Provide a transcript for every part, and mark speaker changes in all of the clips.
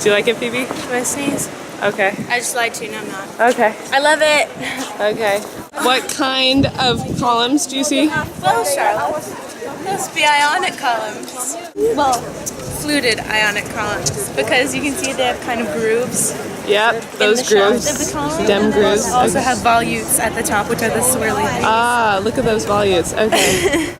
Speaker 1: Do you like it, Phoebe?
Speaker 2: Do I sneeze?
Speaker 1: Okay.
Speaker 2: I just lied to you, no I'm not.
Speaker 1: Okay.
Speaker 2: I love it!
Speaker 1: Okay. What kind of columns do you see?
Speaker 2: Well, Charlotte, those be ionic columns. Well, fluted ionic columns, because you can see they have kind of grooves.
Speaker 1: Yep, those
Speaker 2: in the
Speaker 1: grooves.
Speaker 2: shaft of the column.
Speaker 1: Stem grooves.
Speaker 2: Also have volutes at the top, which are the swirly things.
Speaker 1: Ah, look at those volutes. Okay.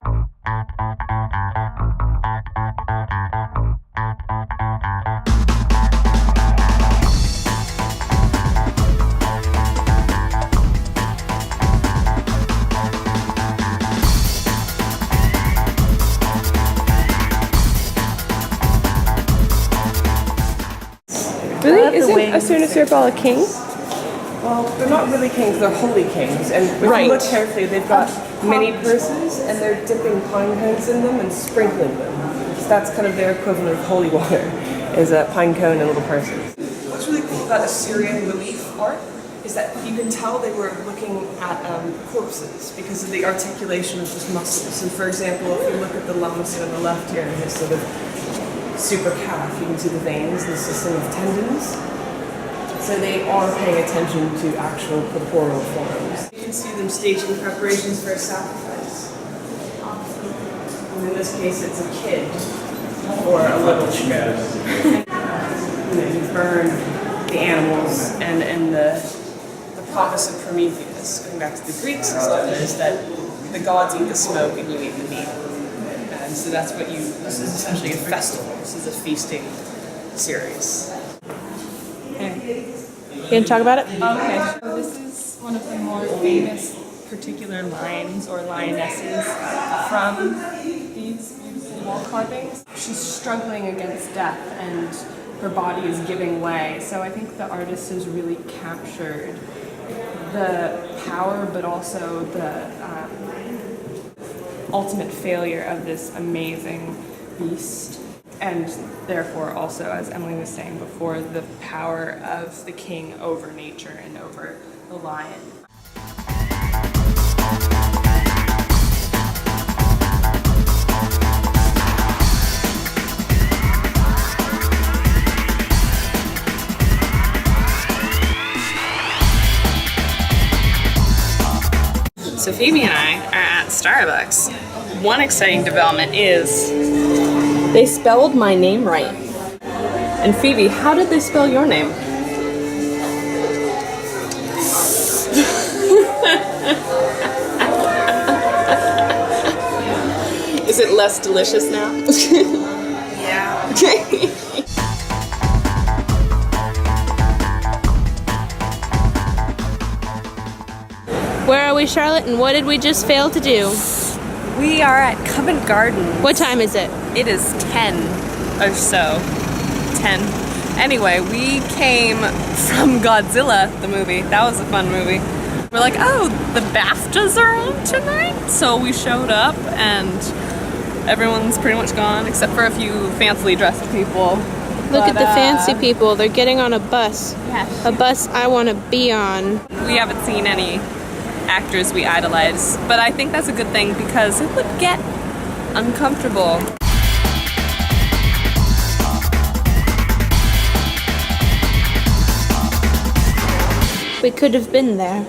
Speaker 1: Really? Isn't a semicircle a king?
Speaker 3: Well, they're not really kings, they're holy kings. And if you look carefully, they've got many purses and they're dipping pine cones in them and sprinkling them. So that's kind of their equivalent of holy water, is a pine cone and little purses. What's really cool about Assyrian relief art is that you can tell they were looking at corpses because of the articulation of those muscles. And for example, if you look at the lammas on the left here, his sort of super calf, you can see the veins and the system of tendons. So they are paying attention to actual corporeal forms. You can see them staging preparations for a sacrifice. And in this case, it's a kid or a little child. You burn the animals, and the promise of Prometheus, going back to the Greek system, is that the gods eat the smoke and you eat the meat. And so that's what this is essentially a festival. This is a feasting series.
Speaker 2: You gonna talk about it?
Speaker 4: Okay, so this is one of the more famous particular lions or lionesses from these beautiful wall carvings. She's struggling against death and her body is giving way. So I think the artist has really captured the power but also the ultimate failure of this amazing beast. And therefore also, as Emily was saying before, the power of the king over nature and over the lion.
Speaker 1: So Phoebe and I are at Starbucks. One exciting development is they spelled my name right. And Phoebe, how did they spell your name? Is it less delicious now?
Speaker 2: Yeah.
Speaker 1: Okay.
Speaker 2: Where are we, Charlotte, and what did we just fail to do?
Speaker 5: We are at Covent Gardens.
Speaker 2: What time is it?
Speaker 5: It is 10 or so. 10. Anyway, we came from Godzilla, the movie. That was a fun movie. We're like, oh, the BAFTAs are on tonight? So we showed up and everyone's pretty much gone except for a few fancily dressed people.
Speaker 2: Look at the fancy people. They're getting on a bus.
Speaker 5: Yes.
Speaker 2: A bus I want to be on.
Speaker 5: We haven't seen any actors we idolize, but I think that's a good thing because it would get uncomfortable.
Speaker 2: We could have been there.